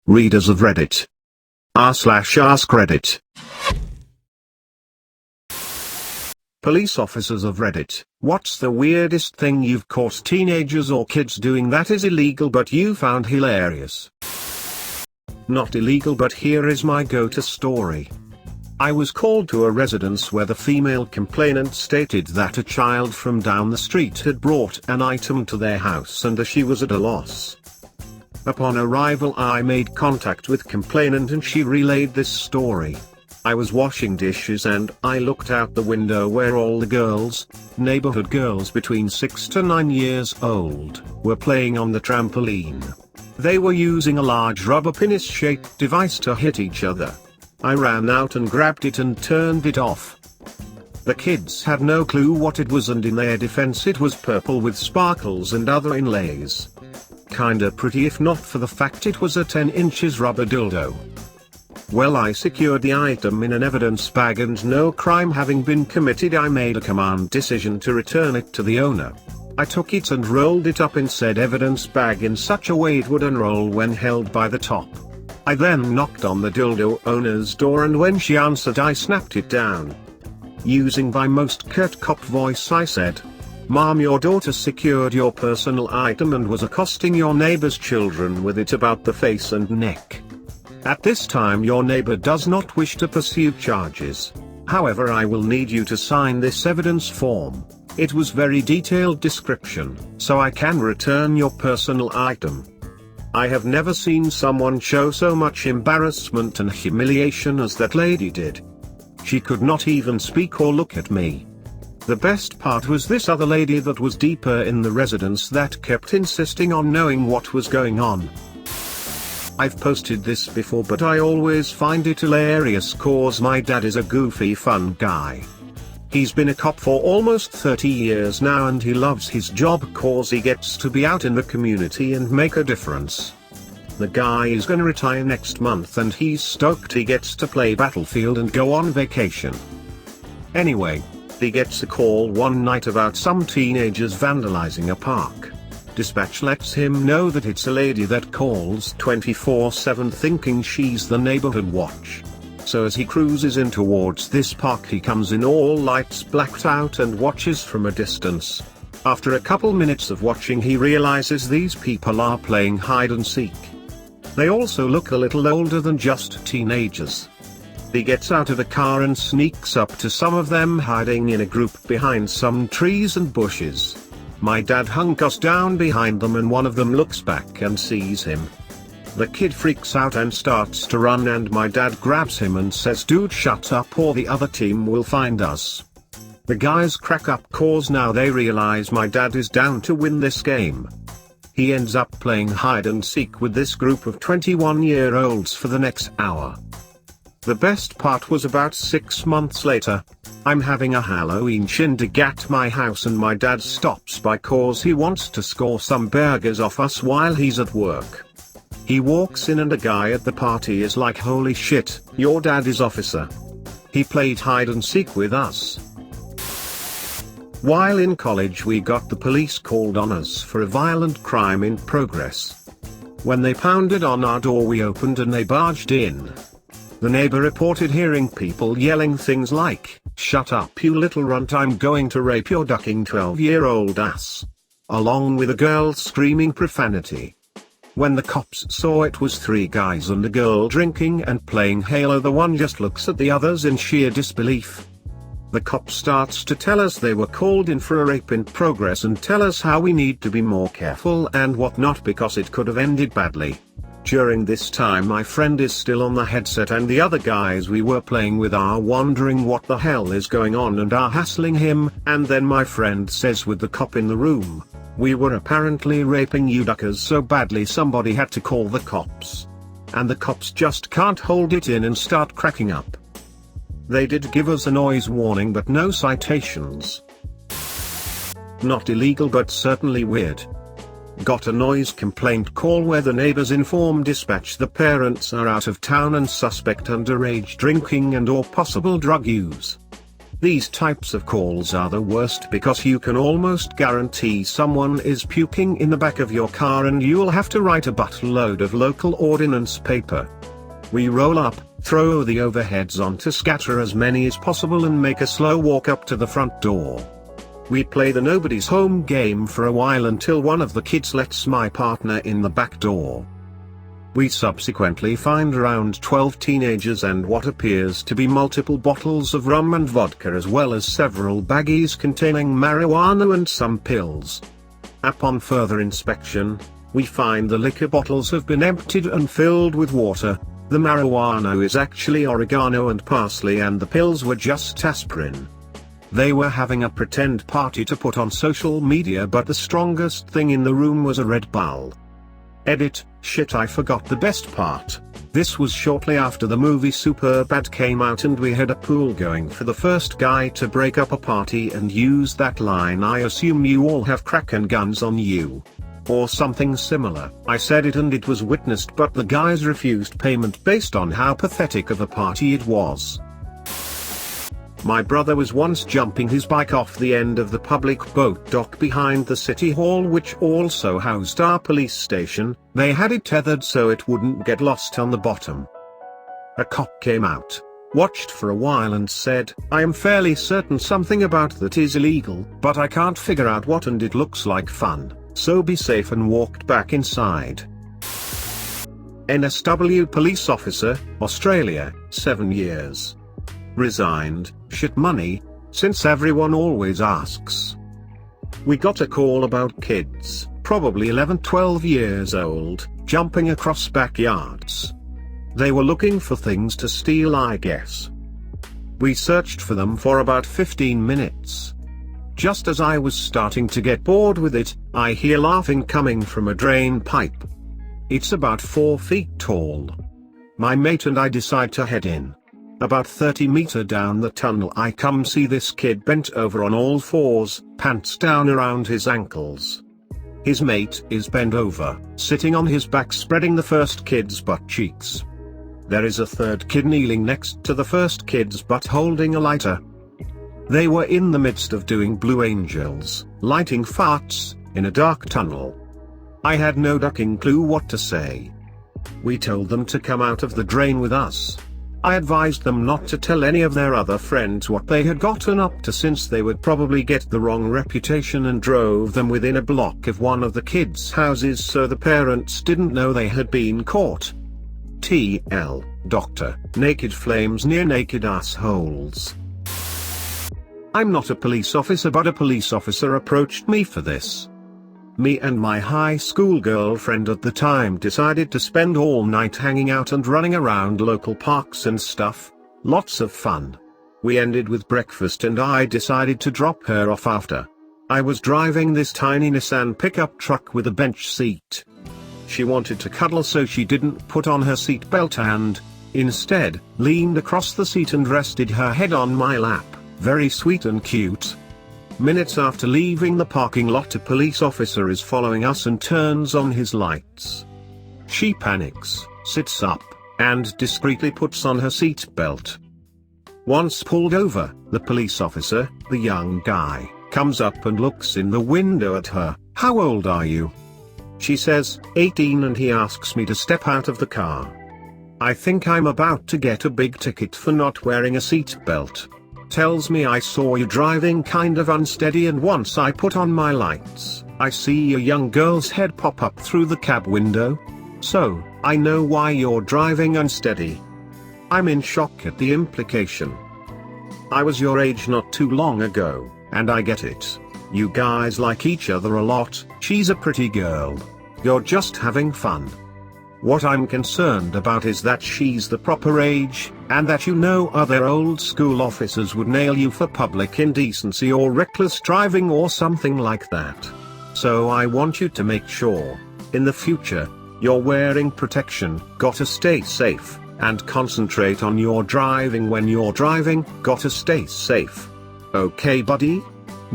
Readers of Reddit. r/AskReddit. Police officers of Reddit, what's the weirdest thing you've caught teenagers or kids doing that is illegal but you found hilarious? Not illegal, but here is my go-to story. I was called to a residence where the female complainant stated that a child from down the street had brought an item to their house and she was at a loss. Upon arrival, I made contact with complainant and she relayed this story. I was washing dishes and I looked out the window where all the girls, neighborhood girls between 6 to 9 years old, were playing on the trampoline. They were using a large rubber penis-shaped device to hit each other. I ran out and grabbed it and turned it off. The kids had no clue what it was, and in their defense it was purple with sparkles and other inlays. Kinda pretty if not for the fact it was a 10 inches rubber dildo. Well, I secured the item in an evidence bag and no crime having been committed, I made a command decision to return it to the owner. I took it and rolled it up in said evidence bag in such a way it would unroll when held by the top. I then knocked on the dildo owner's door and when she answered I snapped it down. Using my most curt cop voice I said, "Mom, your daughter secured your personal item and was accosting your neighbor's children with it about the face and neck. At this time your neighbor does not wish to pursue charges. However, I will need you to sign this evidence form. It was very detailed description, so I can return your personal item." I have never seen someone show so much embarrassment and humiliation as that lady did. She could not even speak or look at me. The best part was this other lady that was deeper in the residence that kept insisting on knowing what was going on. I've posted this before, but I always find it hilarious cause my dad is a goofy fun guy. He's been a cop for almost 30 years now and he loves his job cause he gets to be out in the community and make a difference. The guy is gonna retire next month and he's stoked he gets to play Battlefield and go on vacation. Anyway, he gets a call one night about some teenagers vandalizing a park. Dispatch lets him know that it's a lady that calls 24/7 thinking she's the neighborhood watch. So as he cruises in towards this park, he comes in all lights blacked out and watches from a distance. After a couple minutes of watching, he realizes these people are playing hide and seek. They also look a little older than just teenagers. He gets out of the car and sneaks up to some of them hiding in a group behind some trees and bushes. My dad hunkers down behind them and one of them looks back and sees him. The kid freaks out and starts to run and my dad grabs him and says, "Dude, shut up or the other team will find us." The guys crack up cause now they realize my dad is down to win this game. He ends up playing hide and seek with this group of 21-year-olds for the next hour. The best part was about 6 months later. I'm having a Halloween shindig at my house and my dad stops by cause he wants to score some burgers off us while he's at work. He walks in and a guy at the party is like, "Holy shit, your dad is officer. He played hide and seek with us." While in college we got the police called on us for a violent crime in progress. When they pounded on our door we opened and they barged in. The neighbor reported hearing people yelling things like, "Shut up you little runt, I'm going to rape your ducking 12-year-old ass," along with a girl screaming profanity. When the cops saw it was 3 guys and a girl drinking and playing Halo, the one just looks at the others in sheer disbelief. The cop starts to tell us they were called in for a rape in progress and tell us how we need to be more careful and whatnot because it could have ended badly. During this time my friend is still on the headset and the other guys we were playing with are wondering what the hell is going on and are hassling him, and then my friend says with the cop in the room, "We were apparently raping you duckers so badly somebody had to call the cops." And the cops just can't hold it in and start cracking up. They did give us a noise warning but no citations. Not illegal but certainly weird. Got a noise complaint call where the neighbors inform dispatch the parents are out of town and suspect underage drinking and or possible drug use. These types of calls are the worst because you can almost guarantee someone is puking in the back of your car and you'll have to write a buttload of local ordinance paper. We roll up, throw the overheads on to scatter as many as possible and make a slow walk up to the front door. We play the nobody's home game for a while until one of the kids lets my partner in the back door. We subsequently find around 12 teenagers and what appears to be multiple bottles of rum and vodka as well as several baggies containing marijuana and some pills. Upon further inspection, we find the liquor bottles have been emptied and filled with water. The marijuana is actually oregano and parsley and the pills were just aspirin. They were having a pretend party to put on social media, but the strongest thing in the room was a Red Bull. Edit, shit, I forgot the best part. This was shortly after the movie Superbad came out and we had a pool going for the first guy to break up a party and use that line, "I assume you all have crack and guns on you." Or something similar. I said it and it was witnessed, but the guys refused payment based on how pathetic of a party it was. My brother was once jumping his bike off the end of the public boat dock behind the city hall, which also housed our police station. They had it tethered so it wouldn't get lost on the bottom. A cop came out, watched for a while and said, "I am fairly certain something about that is illegal, but I can't figure out what and it looks like fun, so be safe," and walked back inside. NSW police officer, Australia, 7 years. Resigned, shit money, since everyone always asks. We got a call about kids, probably 11-12 years old, jumping across backyards. They were looking for things to steal, I guess. We searched for them for about 15 minutes. Just as I was starting to get bored with it, I hear laughing coming from a drain pipe. It's about 4 feet tall. My mate and I decide to head in. About 30 meters down the tunnel I come see this kid bent over on all fours, pants down around his ankles. His mate is bent over, sitting on his back spreading the first kid's butt cheeks. There is a third kid kneeling next to the first kid's butt holding a lighter. They were in the midst of doing Blue Angels, lighting farts, in a dark tunnel. I had no ducking clue what to say. We told them to come out of the drain with us. I advised them not to tell any of their other friends what they had gotten up to since they would probably get the wrong reputation, and drove them within a block of one of the kids' houses so the parents didn't know they had been caught. TL, Doctor, naked flames near naked assholes. I'm not a police officer, but a police officer approached me for this. Me and my high school girlfriend at the time decided to spend all night hanging out and running around local parks and stuff. Lots of fun. We ended with breakfast and I decided to drop her off after. I was driving this tiny Nissan pickup truck with a bench seat. She wanted to cuddle, so she didn't put on her seatbelt and, instead, leaned across the seat and rested her head on my lap. Very sweet and cute. Minutes after leaving the parking lot, a police officer is following us and turns on his lights. She panics, sits up, and discreetly puts on her seatbelt. Once pulled over, the police officer, the young guy, comes up and looks in the window at her. "How old are you?" She says, 18, and he asks me to step out of the car. I think I'm about to get a big ticket for not wearing a seatbelt. Tells me, "I saw you driving kind of unsteady, and once I put on my lights, I see a young girl's head pop up through the cab window. So, I know why you're driving unsteady." I'm in shock at the implication. I was your age not too long ago, and I get it. You guys like each other a lot, she's a pretty girl. You're just having fun. What I'm concerned about is that she's the proper age, and that other old school officers would nail you for public indecency or reckless driving or something like that. So I want you to make sure, in the future, you're wearing protection. Gotta stay safe, and concentrate on your driving when you're driving. Gotta stay safe. Okay, buddy?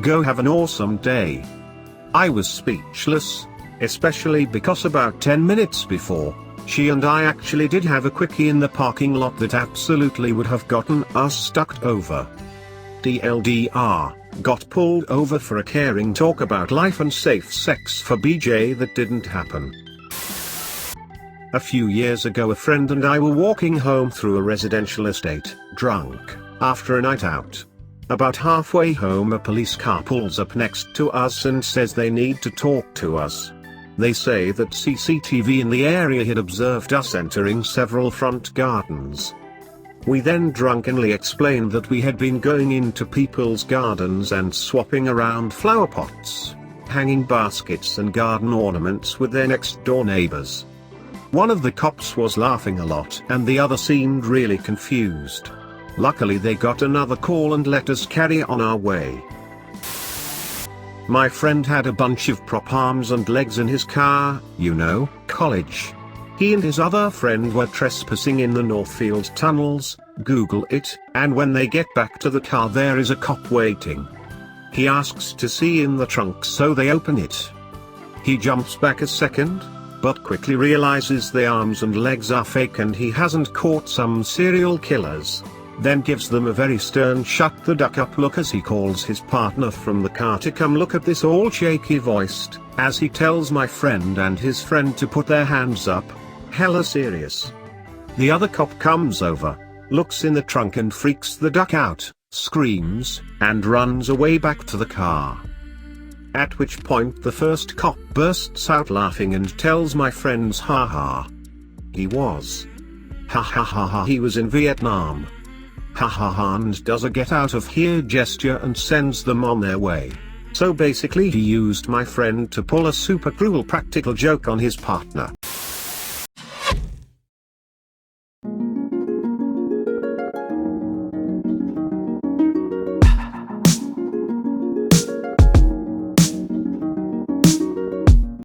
Go have an awesome day. I was speechless. Especially because about 10 minutes before, she and I actually did have a quickie in the parking lot that absolutely would have gotten us stuck over. DLDR, got pulled over for a caring talk about life and safe sex for BJ that didn't happen. A few years ago a friend and I were walking home through a residential estate, drunk, after a night out. About halfway home a police car pulls up next to us and says they need to talk to us. They say that CCTV in the area had observed us entering several front gardens. We then drunkenly explained that we had been going into people's gardens and swapping around flower pots, hanging baskets and garden ornaments with their next door neighbors. One of the cops was laughing a lot and the other seemed really confused. Luckily they got another call and let us carry on our way. My friend had a bunch of prop arms and legs in his car, you know, college. He and his other friend were trespassing in the Northfield tunnels, Google it, and when they get back to the car there is a cop waiting. He asks to see in the trunk so they open it. He jumps back a second, but quickly realizes the arms and legs are fake and he hasn't caught some serial killers. Then gives them a very stern shut the duck up look as he calls his partner from the car to come look at this, all shaky voiced, as he tells my friend and his friend to put their hands up, hella serious. The other cop comes over, looks in the trunk and freaks the duck out, screams, and runs away back to the car. At which point the first cop bursts out laughing and tells my friends ha. He was. Ha, he was in Vietnam. Ha, and does a get out of here gesture and sends them on their way. So basically he used my friend to pull a super cruel practical joke on his partner.